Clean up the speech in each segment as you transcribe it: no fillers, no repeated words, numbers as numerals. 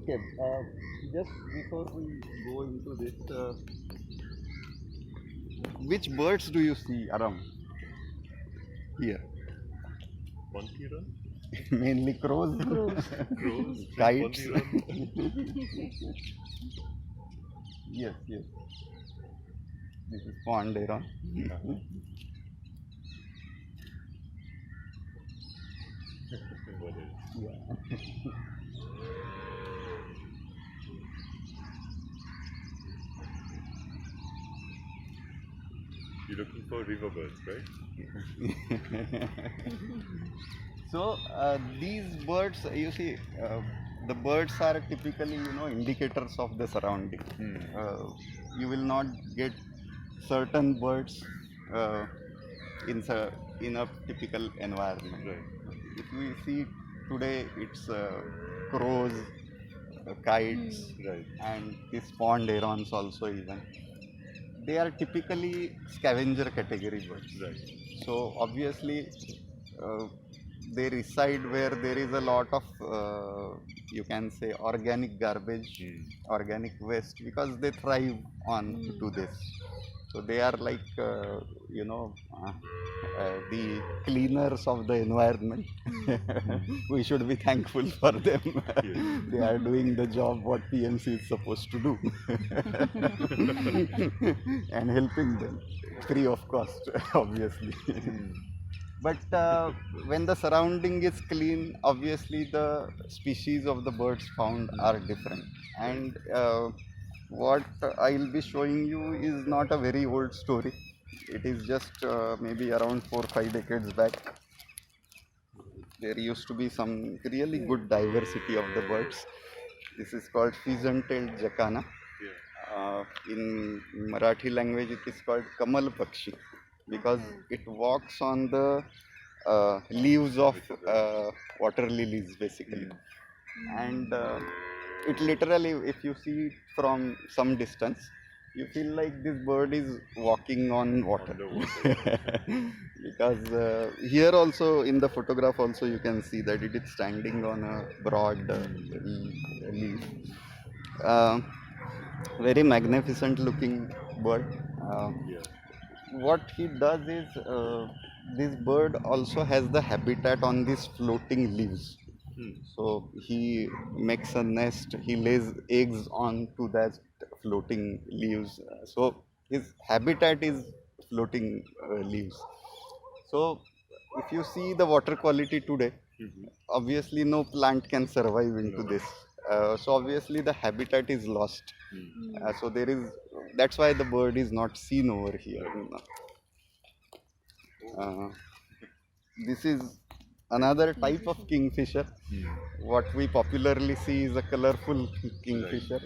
Okay, just before we go into this, which birds do you see around here? Monkey run? Mainly crows, Crows. Crows? kites. Monkey run? Yes, yes. This is pond around. What else? Yeah. You're looking for river birds, right? So these birds, you see, the birds are typically, indicators of the surrounding. You will not get certain birds uh, in a typical environment. Right. If we see today, it's crows, kites, Right. and these pond herons also even. They are typically scavenger category birds. Right. So obviously, uh, they reside where there is a lot of, you can say, organic garbage, organic waste, because they thrive on to this. So they are like, the cleaners of the environment. We should be thankful for them. They are doing the job what PMC is supposed to do, and helping them free of cost, obviously. But when the surrounding is clean, obviously the species of the birds found are different. And what I'll be showing you is not a very old story. It is just maybe around 4 or 5 decades back. There used to be some really good diversity of the birds. This is called pheasant-tailed jacana. In Marathi language, it is called Kamal Pakshi, because it walks on the leaves of water lilies, basically. And it literally, if you see it from some distance, you feel like this bird is walking on water. Because here also, in the photograph also, you can see that it is standing on a broad leaf. Uh, Very magnificent looking bird. What he does is, this bird also has the habitat on these floating leaves. So he makes a nest, he lays eggs onto that floating leaves. So his habitat is floating leaves. So if you see the water quality today, obviously no plant can survive into this. So obviously the habitat is lost. So there is, that's why the bird is not seen over here. Uh, this is another type of kingfisher. What we popularly see is a colorful kingfisher,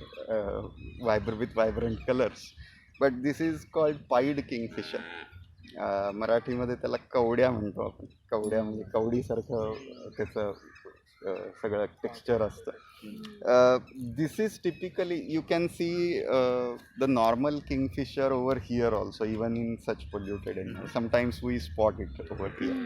with vibrant colors. But this is called pied kingfisher. मराठीमध्ये त्याला कवड्या म्हणतो आपण. कवड्या म्हणजे कवडीसारखं त्याचं सगळं texture असतं. This is typically, you can see the normal kingfisher over here also, even in such polluted environment. Sometimes we spot it over here.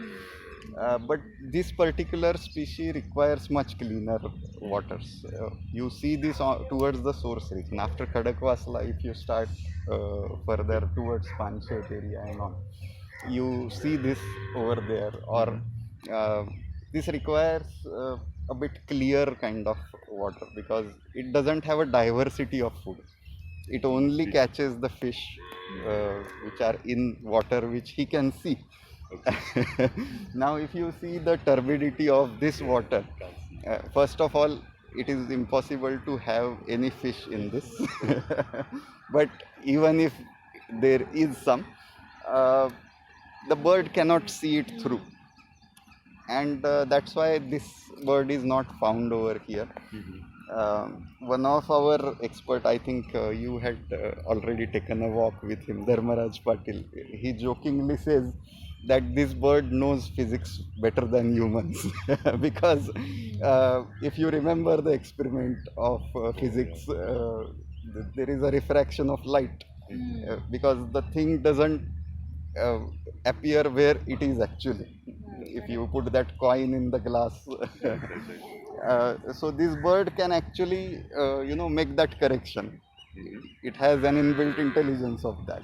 But this particular species requires much cleaner waters. You see this towards the source region. After Khadakwasla, if you start further towards Panshet area and on, you see this over there. Or this requires a bit clear kind of water, because it doesn't have a diversity of food. It only catches the fish which are in water, which he can see. Now, if you see the turbidity of this water, first of all, it is impossible to have any fish in this. But even if there is some, the bird cannot see it through. And that's why this bird is not found over here. One of our expert, I think you had already taken a walk with him, Dharmaraj Patil. He jokingly says that this bird knows physics better than humans. Because if you remember the experiment of physics, there is a refraction of light, because the thing doesn't appear where it is actually. if you put that coin in the glass. So this bird can actually, make that correction. It has an inbuilt intelligence of that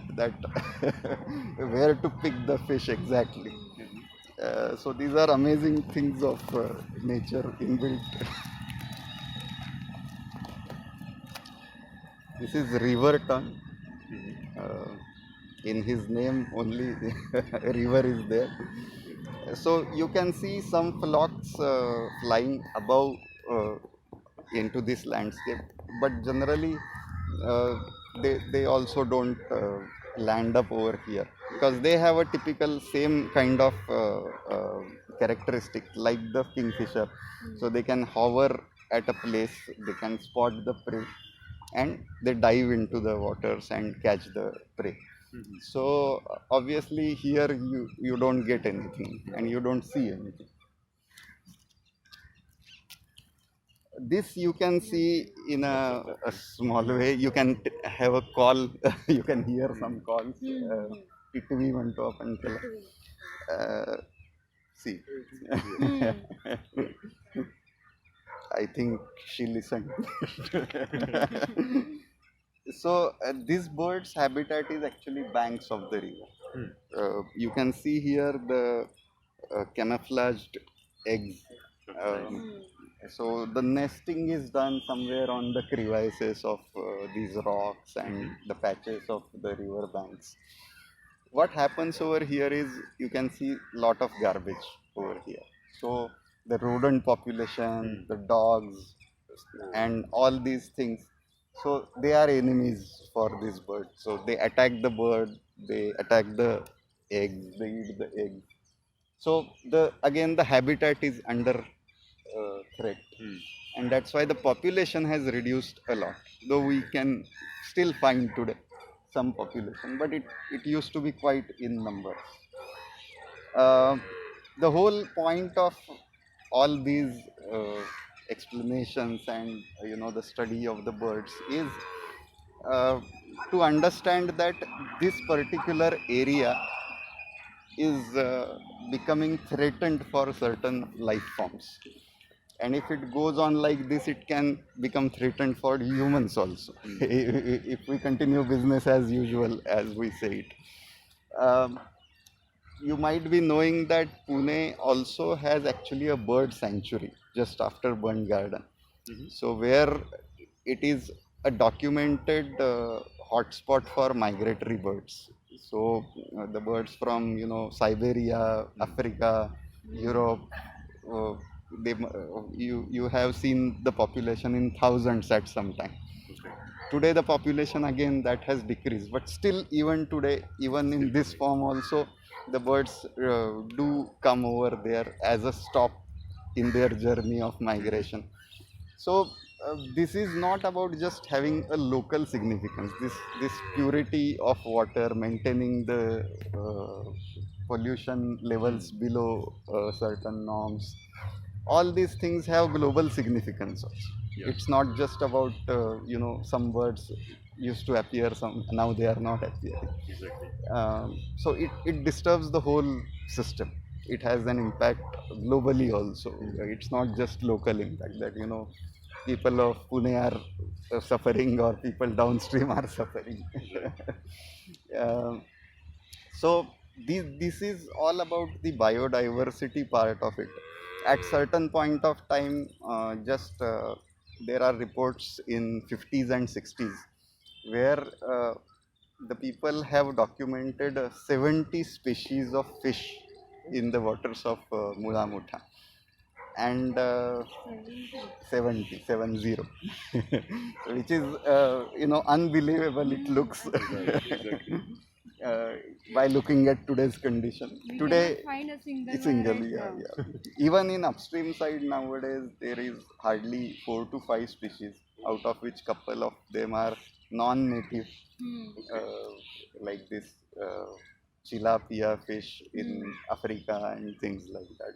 where to pick the fish exactly. So these are amazing things of nature inbuilt. This is river tongue. In his name only river is there. So you can see some flocks flying above uh, into this landscape, but generally uh, they also don't land up over here because they have a typical same kind of characteristic like the kingfisher. So they can hover at a place, they can spot the prey, and they dive into the waters and catch the prey. So obviously here you don't get anything and you don't see anything. This you can see in a small way. You can have a call. You can hear some calls. Titvi म्हणतो आपण त्याला. See. I think she listened. So this bird's habitat is actually banks of the river. You can see here the camouflaged eggs. So the nesting is done somewhere on the crevices of these rocks and the patches of the river banks. What happens over here is you can see lot of garbage over here. So the rodent population, the dogs, and all these things. So they are enemies for this bird. So they attack the bird, they attack the eggs, they eat the eggs. So the habitat is under threat, and that's why the population has reduced a lot. Though we can still find today some population, but it used to be quite in numbers. Uh, the whole point of all these explanations and the study of the birds is uh, to understand that this particular area is becoming threatened for certain life forms, and if it goes on like this it can become threatened for humans also. If we continue business as usual, as we say it. um, you might be knowing that Pune also has actually a bird sanctuary just after Bund Garden. So where it is a documented hotspot for migratory birds. So the birds from Siberia, Africa, Europe, uh, you have seen the population in thousands at some time. Today the population again that has decreased, but still even today, even in this form also, the birds do come over there as a stop in their journey of migration. So this is not about just having a local significance. This purity of water, maintaining the pollution levels below certain norms, all these things have global significance also. It's not just about some birds used to appear, some now they are not appearing. So it disturbs the whole system. It has an impact globally also. It's not just local impact that people of Pune are suffering or people downstream are suffering. uh, so this is all about the biodiversity part of it. At certain point of time, there are reports in 50s and 60s where the people have documented 70 species of fish in the waters of Mula Mutha, and 70 which is unbelievable. It looks by looking at today's condition. Today Find a single single, one, yeah, right? yeah. Even in upstream side nowadays, there is hardly 4 to 5 species, out of which couple of them are non-native, like this tilapia fish in Africa and things like that.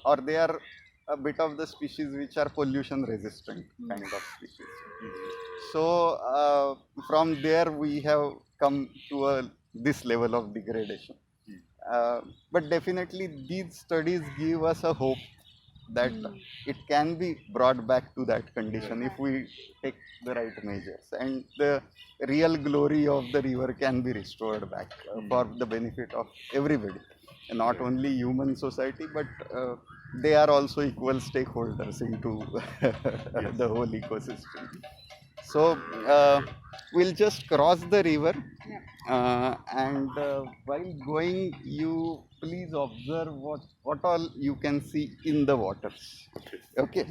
Or they are a bit of the species which are pollution resistant kind of species. So from there we have come to this level of degradation. But definitely these studies give us a hope that it can be brought back to that condition if we take the right measures, and the real glory of the river can be restored back for the benefit of everybody, not only human society, but they are also equal stakeholders into the whole ecosystem. So we'll just cross the river, and while going, you please observe what all you can see in the waters. Okay.